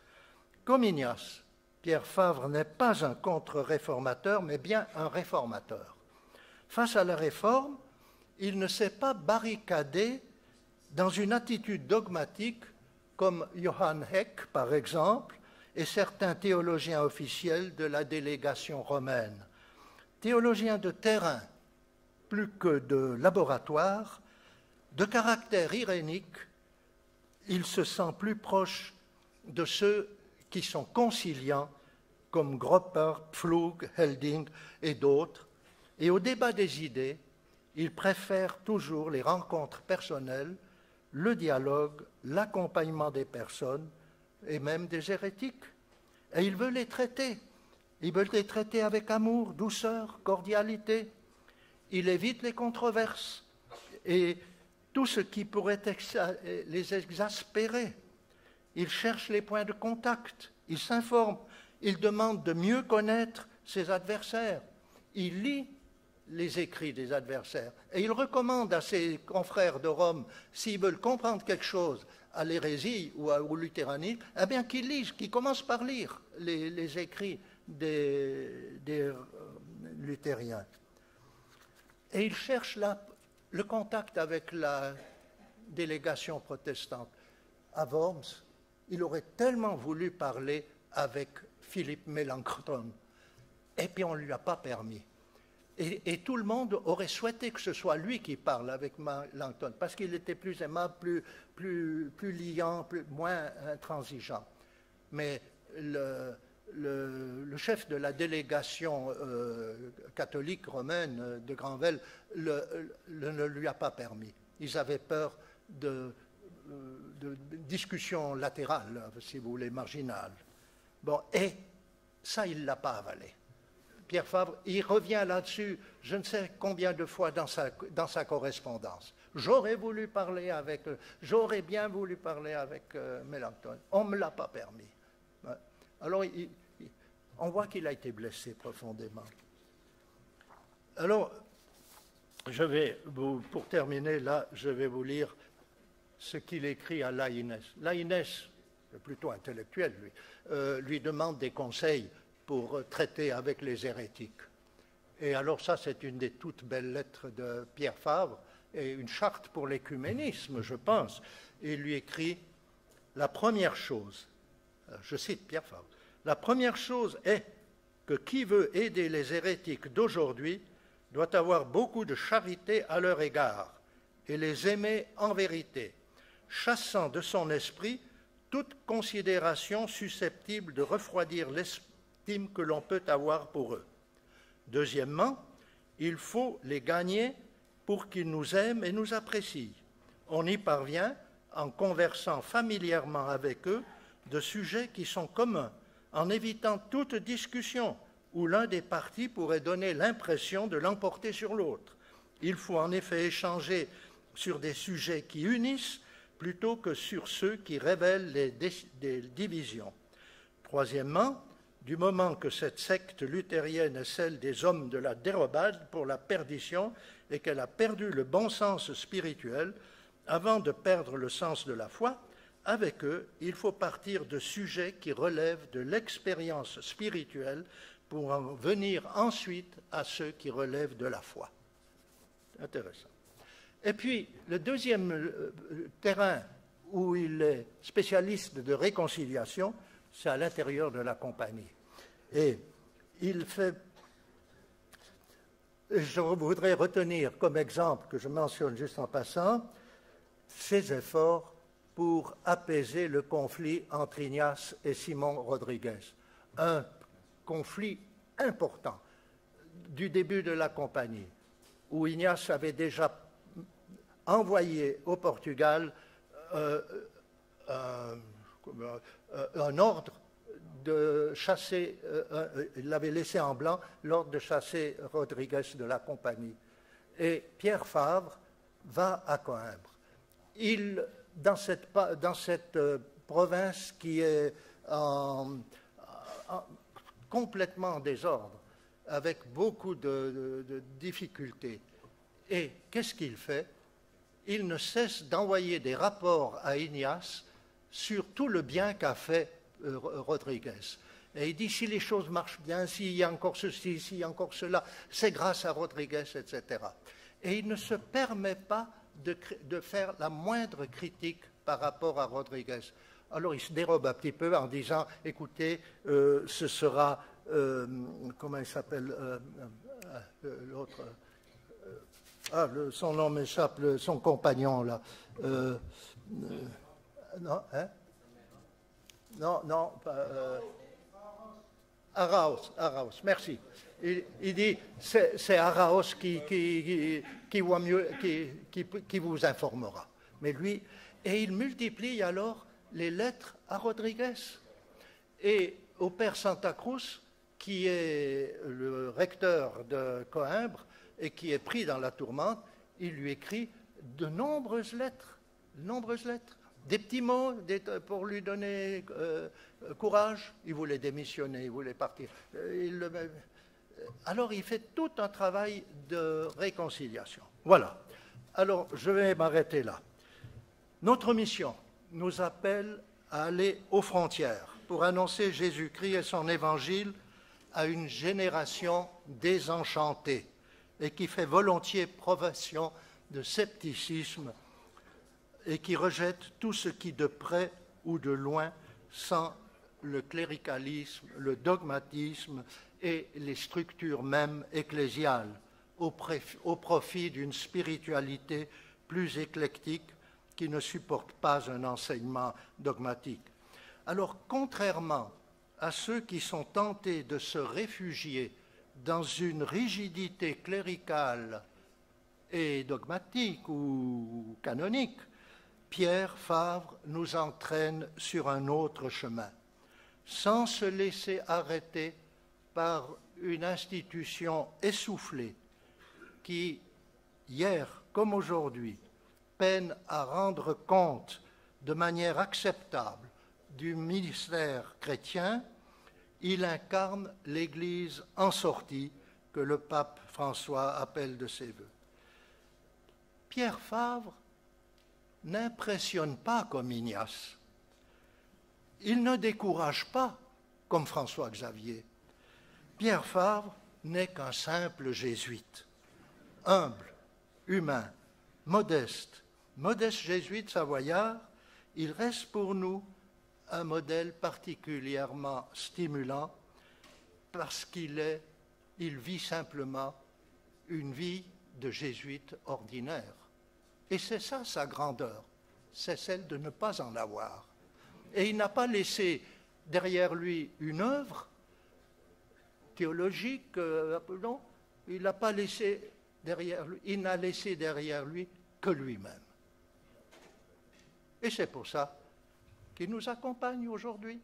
Comme Ignace, Pierre Fabre n'est pas un contre-réformateur, mais bien un réformateur. Face à la réforme, il ne s'est pas barricadé dans une attitude dogmatique comme Johann Heck, par exemple, et certains théologiens officiels de la délégation romaine. Théologiens de terrain, plus que de laboratoire, de caractère irénique, il se sent plus proche de ceux qui sont conciliants, comme Gropper, Pflug, Helding et d'autres, et au débat des idées, il préfère toujours les rencontres personnelles, le dialogue, l'accompagnement des personnes et même des hérétiques. Et il veut les traiter. Il veut les traiter avec amour, douceur, cordialité. Il évite les controverses et tout ce qui pourrait les exaspérer. Il cherche les points de contact, il s'informe, il demande de mieux connaître ses adversaires. Il lit les écrits des adversaires et il recommande à ses confrères de Rome, s'ils veulent comprendre quelque chose à l'hérésie ou au luthéranisme, eh bien qu'ils lisent, qu'ils commencent par lire les écrits des luthériens. Et il cherche le contact avec la délégation protestante. À Worms, il aurait tellement voulu parler avec Philippe Mélenchon, et puis on ne lui a pas permis. Et tout le monde aurait souhaité que ce soit lui qui parle avec Melanchthon, parce qu'il était plus aimable, plus liant, moins intransigeant. Mais le chef de la délégation catholique romaine de Granvelle ne lui a pas permis. Ils avaient peur de discussions latérales, si vous voulez, marginales. Bon, et ça, il ne l'a pas avalé. Pierre Fabre, il revient là-dessus je ne sais combien de fois dans sa correspondance. J'aurais bien voulu parler avec Melanchthon. On ne me l'a pas permis. Alors, on voit qu'il a été blessé profondément. Alors, pour terminer, là, je vais vous lire ce qu'il écrit à Laïnès. Laïnès, plutôt intellectuel, lui demande des conseils pour traiter avec les hérétiques. Et alors ça, c'est une des toutes belles lettres de Pierre Fabre, et une charte pour l'écuménisme, je pense. Il lui écrit « La première chose, je cite Pierre Fabre, la première chose est que qui veut aider les hérétiques d'aujourd'hui doit avoir beaucoup de charité à leur égard et les aimer en vérité, chassant de son esprit toute considération susceptible de refroidir l'esprit que l'on peut avoir pour eux. Deuxièmement, il faut les gagner pour qu'ils nous aiment et nous apprécient. On y parvient en conversant familièrement avec eux de sujets qui sont communs, en évitant toute discussion où l'un des partis pourrait donner l'impression de l'emporter sur l'autre. Il faut en effet échanger sur des sujets qui unissent plutôt que sur ceux qui révèlent des divisions. Troisièmement, du moment que cette secte luthérienne est celle des hommes de la dérobade pour la perdition et qu'elle a perdu le bon sens spirituel, avant de perdre le sens de la foi, avec eux, il faut partir de sujets qui relèvent de l'expérience spirituelle pour en venir ensuite à ceux qui relèvent de la foi. Intéressant. Et puis, le deuxième terrain où il est spécialiste de réconciliation, c'est à l'intérieur de la compagnie. Et il fait, je voudrais retenir comme exemple, que je mentionne juste en passant, ses efforts pour apaiser le conflit entre Ignace et Simon Rodriguez. Un conflit important du début de la compagnie, où Ignace avait déjà envoyé au Portugal un ordre de chasser, il l'avait laissé en blanc, l'ordre de chasser Rodriguez de la compagnie. Et Pierre Fabre va à Coïmbra. Dans cette province qui est complètement en désordre, avec beaucoup de difficultés. Et qu'est-ce qu'il fait? Il ne cesse d'envoyer des rapports à Ignace sur tout le bien qu'a fait Rodriguez. Et il dit, si les choses marchent bien, s'il y a encore ceci, s'il y a encore cela, c'est grâce à Rodriguez, etc. Et il ne se permet pas de faire la moindre critique par rapport à Rodriguez. Alors il se dérobe un petit peu en disant, écoutez, ce sera, comment il s'appelle, l'autre, son nom m'échappe, son compagnon, là. Non, hein? Non, Araos, merci. Il dit, c'est Araos qui voit mieux, qui vous informera. Mais lui, et il multiplie alors les lettres à Rodriguez. Et au père Santa Cruz, qui est le recteur de Coïmbra et qui est pris dans la tourmente, il lui écrit de nombreuses lettres. Des petits mots pour lui donner courage. Il voulait démissionner, il voulait partir. Alors il fait tout un travail de réconciliation. Voilà. Alors je vais m'arrêter là. Notre mission nous appelle à aller aux frontières pour annoncer Jésus-Christ et son évangile à une génération désenchantée et qui fait volontiers profession de scepticisme et qui rejette tout ce qui, de près ou de loin, sent le cléricalisme, le dogmatisme et les structures même ecclésiales, au profit d'une spiritualité plus éclectique qui ne supporte pas un enseignement dogmatique. Alors, contrairement à ceux qui sont tentés de se réfugier dans une rigidité cléricale et dogmatique ou canonique, Pierre Fabre nous entraîne sur un autre chemin, sans se laisser arrêter par une institution essoufflée qui, hier comme aujourd'hui, peine à rendre compte de manière acceptable du ministère chrétien. Il incarne l'Église en sortie que le pape François appelle de ses voeux. Pierre Fabre n'impressionne pas comme Ignace. Il ne décourage pas comme François Xavier. Pierre Fabre n'est qu'un simple jésuite, humble, humain, modeste jésuite savoyard. Il reste pour nous un modèle particulièrement stimulant parce qu'il vit simplement une vie de jésuite ordinaire. Et c'est ça sa grandeur, c'est celle de ne pas en avoir. Et il n'a pas laissé derrière lui une œuvre théologique, non, il n'a pas laissé derrière lui, il n'a laissé derrière lui que lui-même. Et c'est pour ça qu'il nous accompagne aujourd'hui.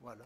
Voilà.